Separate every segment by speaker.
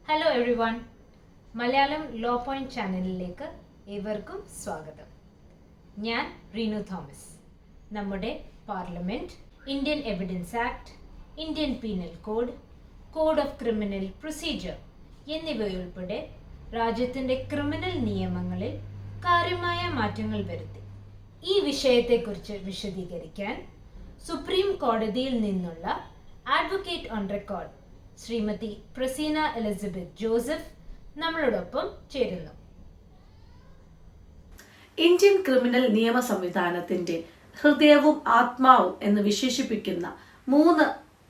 Speaker 1: Hello everyone, Malayalam law point ചാനലിലേക്ക് ഏവർക്കും സ്വാഗതം. ഞാൻ റീനു തോമസ്. നമ്മുടെ parliament, Indian evidence act, Indian penal code, code of criminal procedure എന്നിവയുൾപ്പെടെ രാജ്യത്തിൻ്റെ ക്രിമിനൽ നിയമങ്ങളിൽ കാര്യമായ മാറ്റങ്ങൾ വരുത്തി. ഈ വിഷയത്തെക്കുറിച്ച് വിശദീകരിക്കാൻ സുപ്രീം കോടതിയിൽ നിന്നുള്ള advocate on record Shrimati Praseena Elizabeth Joseph നമ്മളോടൊപ്പം ചേരുന്നു.
Speaker 2: ഇന്ത്യൻ ക്രിമിനൽ നിയമ സംവിധാനത്തിന്റെ ഹൃദയവും ആത്മാവും എന്ന് വിശേഷിപ്പിക്കുന്ന 3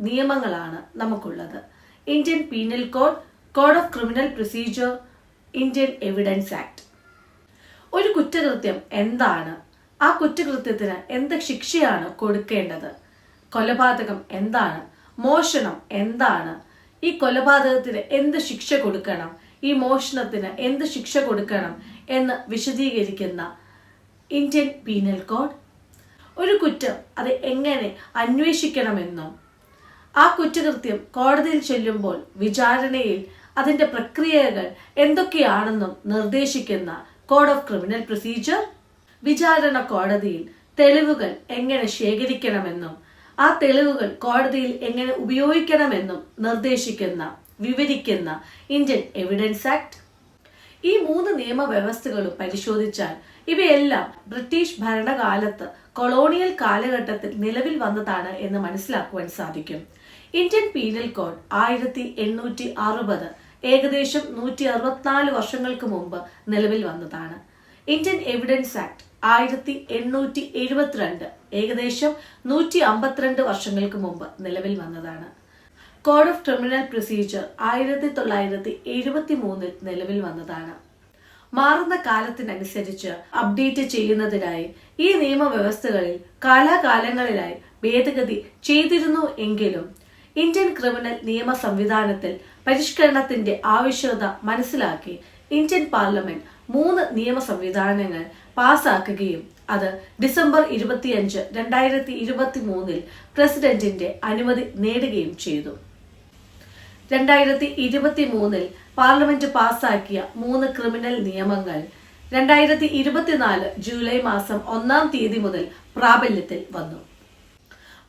Speaker 2: നിയമങ്ങളാണ് നമുക്കുള്ളത്. Indian penal code, code of criminal procedure, Indian evidence act. ഒരു കുറ്റകൃത്യം എന്താണ്? ആ കുറ്റകൃത്യത്തിന് എന്ത് ശിക്ഷയാണ് കൊടുക്കേണ്ടത്? കൊലപാതകം എന്താണ്? മോഷണം എന്താണ്? ഈ കൊലപാതകത്തിന് എന്ത് ശിക്ഷ കൊടുക്കണം? ഈ മോഷണത്തിന് എന്ത് ശിക്ഷ കൊടുക്കണം എന്ന് വിശദീകരിക്കുന്ന ഇന്ത്യൻ പീനൽ കോഡ്. ഒരു കുറ്റം അത് എങ്ങനെ അന്വേഷിക്കണമെന്നും ആ കുറ്റകൃത്യം കോടതിയിൽ ചെല്ലുമ്പോൾ വിചാരണയിൽ അതിന്റെ പ്രക്രിയകൾ എന്തൊക്കെയാണെന്നും നിർദ്ദേശിക്കുന്ന കോഡ് ഓഫ് ക്രിമിനൽ പ്രൊസീജിയർ. വിചാരണ കോടതിയിൽ തെളിവുകൾ എങ്ങനെ ശേഖരിക്കണമെന്നും ആ തെളിവുകൾ കോടതിയിൽ എങ്ങനെ ഉപയോഗിക്കണമെന്നും നിർദ്ദേശിക്കുന്ന, വിവരിക്കുന്ന ഇന്ത്യൻ എവിഡൻസ് ആക്ട്. ഈ 3 നിയമവ്യവസ്ഥകളും പരിശോധിച്ചാൽ ഇവയെല്ലാം ബ്രിട്ടീഷ് ഭരണകാലത്ത് കൊളോണിയൽ കാലഘട്ടത്തിൽ നിലവിൽ വന്നതാണ് എന്ന് മനസ്സിലാക്കുവാൻ സാധിക്കും. ഇന്ത്യൻ പീനൽ കോഡ് 1860, ഏകദേശം 164 വർഷങ്ങൾക്ക് മുമ്പ് നിലവിൽ വന്നതാണ്. ഇന്ത്യൻ എവിഡൻസ് ആക്ട് 1872, ഏകദേശം 152 വർഷങ്ങൾക്ക് മുമ്പ് നിലവിൽ വന്നതാണ്. കോഡ് ഓഫ് ക്രിമിനൽ പ്രൊസീജിയർ 1973 നിലവിൽ വന്നതാണ്. മാറുന്ന കാലത്തിനനുസരിച്ച് അപ്ഡേറ്റ് ചെയ്യുന്നതിനായി ഈ നിയമവ്യവസ്ഥകളിൽ കാലാകാലങ്ങളിലായി ഭേദഗതി ചെയ്തിരുന്നു എങ്കിലും ഇന്ത്യൻ ക്രിമിനൽ നിയമ സംവിധാനത്തിൽ പരിഷ്കരണത്തിന്റെ ആവശ്യകത മനസ്സിലാക്കി ഇന്ത്യൻ പാർലമെന്റ് 3 നിയമ സംവിധാനങ്ങൾ പാസാക്കുകയും അത് ഡിസംബർ 25, 2023 പ്രസിഡന്റിന്റെ അനുമതി നേടുകയും ചെയ്തു. 2023 പാർലമെന്റ് പാസാക്കിയ 3 ക്രിമിനൽ നിയമങ്ങൾ 2024 ജൂലൈ മാസം 1-ാം തീയതി മുതൽ പ്രാബല്യത്തിൽ വന്നു.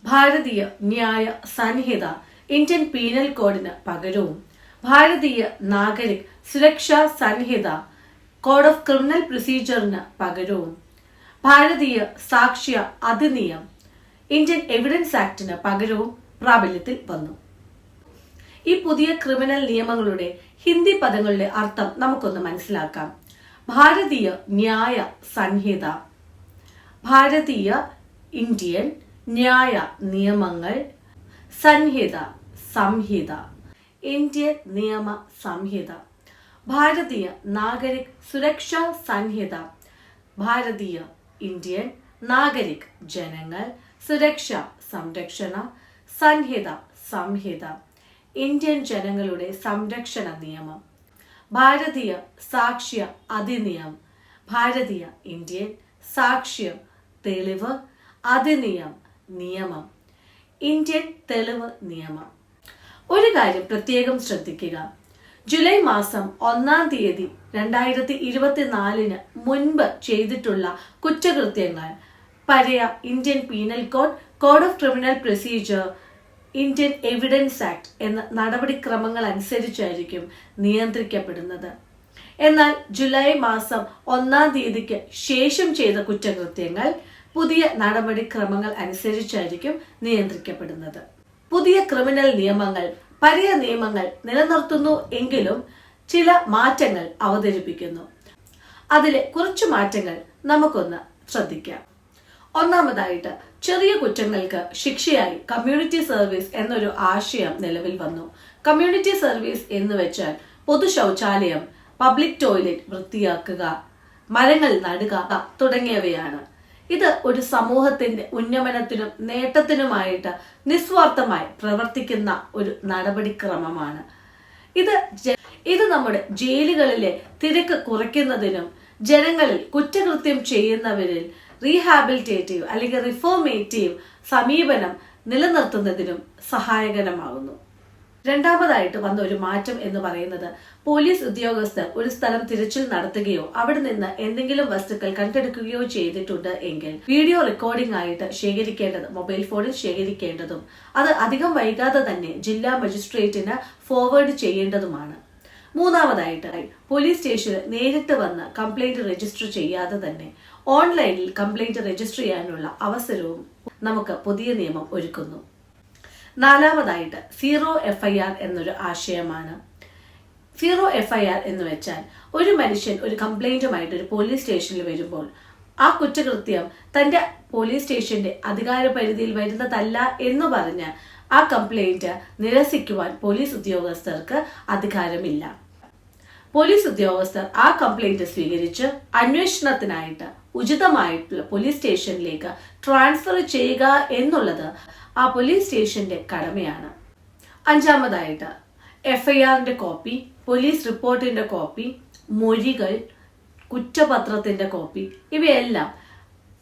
Speaker 2: ഭാരതീയ ന്യായ സംഹിത ഇന്ത്യൻ പീനൽ കോഡിന് പകരവും ഭാരതീയ നാഗരിക് സുരക്ഷാ സംഹിത code of criminal പ്രൊസീജിയറിന് പകരവും Bharatiya സാക്ഷ്യ Adhiniyam Indian evidence ആക്ടിന് പകരവും പ്രാബല്യത്തിൽ വന്നു. ഈ പുതിയ ക്രിമിനൽ നിയമങ്ങളുടെ ഹിന്ദി പദങ്ങളുടെ അർത്ഥം നമുക്കൊന്ന് മനസ്സിലാക്കാം. ഭാരതീയ ന്യായ സംഹിത, ഭാരതീയ ഇന്ത്യൻ ന്യായ നിയമങ്ങൾ, സംഹിത സംഹിത ഇന്ത്യൻ നിയമ സംഹിത, ഭാരതീയ നാഗരിക് സുരക്ഷാ സംഹിത, ഭാരതീയ ഇന്ത്യൻ നാഗരിക് ജനങ്ങൾ സുരക്ഷ സംരക്ഷണ സംഹിത സംഹിത ഇന്ത്യൻ ജനങ്ങളുടെ സംരക്ഷണ നിയമം, ഭാരതീയ സാക്ഷ്യ അധിനിയം, ഭാരതീയ ഇന്ത്യൻ സാക്ഷ്യ തെളിവ് അധിനിയം നിയമം, ഇന്ത്യൻ തെളിവ് നിയമം. ഒരു കാര്യം പ്രത്യേകം ശ്രദ്ധിക്കുക. ജൂലൈ മാസം 1-ാം തീയതി 2024 മുൻപ് ചെയ്തിട്ടുള്ള കുറ്റകൃത്യങ്ങൾ പഴയ Indian penal code, code of criminal procedure, Indian evidence act എന്ന നടപടിക്രമങ്ങൾ അനുസരിച്ചായിരിക്കും നിയന്ത്രിക്കപ്പെടുന്നത്. എന്നാൽ ജൂലൈ മാസം 1-ാം തീയതിക്ക് ശേഷം ചെയ്ത കുറ്റകൃത്യങ്ങൾ പുതിയ നടപടിക്രമങ്ങൾ അനുസരിച്ചായിരിക്കും നിയന്ത്രിക്കപ്പെടുന്നത്. പുതിയ ക്രിമിനൽ നിയമങ്ങൾ പഴയ നിയമങ്ങൾ നിലനിർത്തുന്നു എങ്കിലും ചില മാറ്റങ്ങൾ അവതരിപ്പിക്കുന്നു. അതിലെ കുറച്ചു മാറ്റങ്ങൾ നമുക്കൊന്ന് ശ്രദ്ധിക്കാം. ഒന്നാമതായിട്ട്, ചെറിയ കുറ്റങ്ങൾക്ക് ശിക്ഷയായി കമ്മ്യൂണിറ്റി സർവീസ് എന്നൊരു ആശയം നിലവിൽ വന്നു. കമ്മ്യൂണിറ്റി സർവീസ് എന്ന് വെച്ചാൽ പൊതു ശൗചാലയം, പബ്ലിക് ടോയ്ലറ്റ് വൃത്തിയാക്കുക, മരങ്ങൾ നടുക തുടങ്ങിയവയാണ്. ഇത് ഒരു സമൂഹത്തിന്റെ ഉന്നമനത്തിനും നേട്ടത്തിനുമായിട്ട് നിസ്വാർത്ഥമായി പ്രവർത്തിക്കുന്ന ഒരു നടപടിക്രമമാണ്. ഇത് നമ്മുടെ ജയിലുകളിലെ തിരക്ക് കുറയ്ക്കുന്നതിനും ജനങ്ങളിൽ കുറ്റകൃത്യം ചെയ്യുന്നവരിൽ റീഹാബിലിറ്റേറ്റീവ് അല്ലെങ്കിൽ റിഫോർമേറ്റീവ് സമീപനം നിലനിർത്തുന്നതിനും സഹായകരമാകുന്നു. രണ്ടാമതായിട്ട് വന്ന ഒരു മാറ്റം എന്ന് പറയുന്നത് പോലീസ് ഉദ്യോഗസ്ഥർ ഒരു സ്ഥലം തിരച്ചിൽ നടത്തുകയോ അവിടെ നിന്ന് എന്തെങ്കിലും വസ്തുക്കൾ കണ്ടെടുക്കുകയോ ചെയ്തിട്ടുണ്ട് എങ്കിൽ വീഡിയോ റെക്കോർഡിംഗ് ആയിട്ട് ശേഖരിക്കേണ്ടത് മൊബൈൽ ഫോണിൽ ശേഖരിക്കേണ്ടതും അത് അധികം വൈകാതെ തന്നെ ജില്ലാ മജിസ്ട്രേറ്റിന് ഫോർവേഡ് ചെയ്യേണ്ടതുമാണ്. മൂന്നാമതായിട്ട് പോലീസ് സ്റ്റേഷനിൽ നേരിട്ട് വന്ന് കംപ്ലൈന്റ് രജിസ്റ്റർ ചെയ്യാതെ തന്നെ ഓൺലൈനിൽ കംപ്ലൈന്റ് രജിസ്റ്റർ ചെയ്യാനുള്ള അവസരവും നമുക്ക് പുതിയ നിയമം ഒരുക്കുന്നു. നാലാമതായിട്ട് 0 FIR എന്നൊരു ആശയമാണ്. 0 FIR എന്ന് വെച്ചാൽ ഒരു മനുഷ്യൻ ഒരു കംപ്ലൈന്റുമായിട്ട് ഒരു പോലീസ് സ്റ്റേഷനിൽ വരുമ്പോൾ ആ കുറ്റകൃത്യം തന്റെ പോലീസ് സ്റ്റേഷന്റെ അധികാര പരിധിയിൽ വരുന്നതല്ല എന്ന് പറഞ്ഞ് ആ കംപ്ലൈന്റ് നിരസിക്കുവാൻ പോലീസ് ഉദ്യോഗസ്ഥർക്ക് അധികാരമില്ല. പോലീസ് ഉദ്യോഗസ്ഥർ ആ കംപ്ലൈന്റ് സ്വീകരിച്ച് അന്വേഷണത്തിനായിട്ട് ഉചിതമായിട്ടുള്ള പോലീസ് സ്റ്റേഷനിലേക്ക് ട്രാൻസ്ഫർ ചെയ്യുക എന്നുള്ളത് ആ പോലീസ് സ്റ്റേഷന്റെ കടമയാണ്. അഞ്ചാമതായിട്ട് FIRന്റെ കോപ്പി, പോലീസ് റിപ്പോർട്ടിന്റെ കോപ്പി, മൊഴികൾ, കുറ്റപത്രത്തിന്റെ കോപ്പി ഇവയെല്ലാം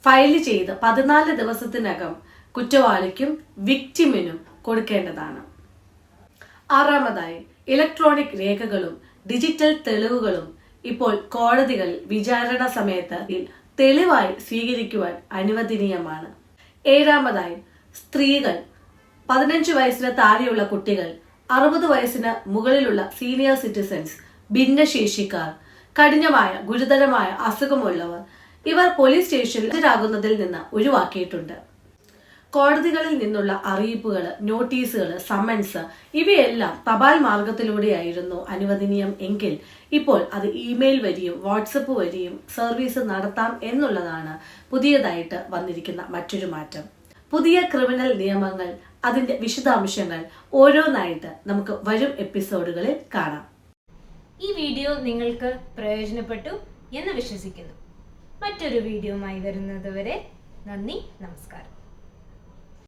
Speaker 2: ഫയൽ ചെയ്ത് 14 ദിവസത്തിനകം കുറ്റവാളിക്കും വിക്ടിമിനും കൊടുക്കേണ്ടതാണ്. ആറാമതായി ഇലക്ട്രോണിക് രേഖകളും ഡിജിറ്റൽ തെളിവുകളും ഇപ്പോൾ കോടതികളിൽ വിചാരണ സമയത്ത് തെളിവായി സ്വീകരിക്കുവാൻ അനുവദനീയമാണ്. ഏഴാമതായി സ്ത്രീകൾ, 15 വയസ്സിന് താഴെയുള്ള കുട്ടികൾ, 60 വയസ്സിന് മുകളിലുള്ള സീനിയർ സിറ്റിസൺസ്, ഭിന്നശേഷിക്കാർ, കഠിനമായ ഗുരുതരമായ അസുഖമുള്ളവർ ഇവർ പോലീസ് സ്റ്റേഷനിൽ ഹാജരാകുന്നതിൽ നിന്ന് ഒഴിവാക്കിയിട്ടുണ്ട്. കോടതികളിൽ നിന്നുള്ള അറിയിപ്പുകൾ, നോട്ടീസുകൾ, സമൻസ് ഇവയെല്ലാം തപാൽ മാർഗത്തിലൂടെയായിരുന്നു അനുവദനീയം എങ്കിൽ ഇപ്പോൾ അത് ഇമെയിൽ വഴിയും വാട്സപ്പ് വഴിയും സർവീസ് നടത്താം എന്നുള്ളതാണ് പുതിയതായിട്ട് വന്നിരിക്കുന്ന മറ്റൊരു മാറ്റം. പുതിയ ക്രിമിനൽ നിയമങ്ങൾ, അതിന്റെ വിശദാംശങ്ങൾ ഓരോന്നായിട്ട് നമുക്ക് വരും എപ്പിസോഡുകളിൽ കാണാം.
Speaker 1: ഈ വീഡിയോ നിങ്ങൾക്ക് പ്രയോജനപ്പെട്ടു എന്ന് വിശ്വസിക്കുന്നു. മറ്റൊരു വീഡിയോയുമായി വരുന്നതുവരെ നന്ദി, നമസ്കാരം.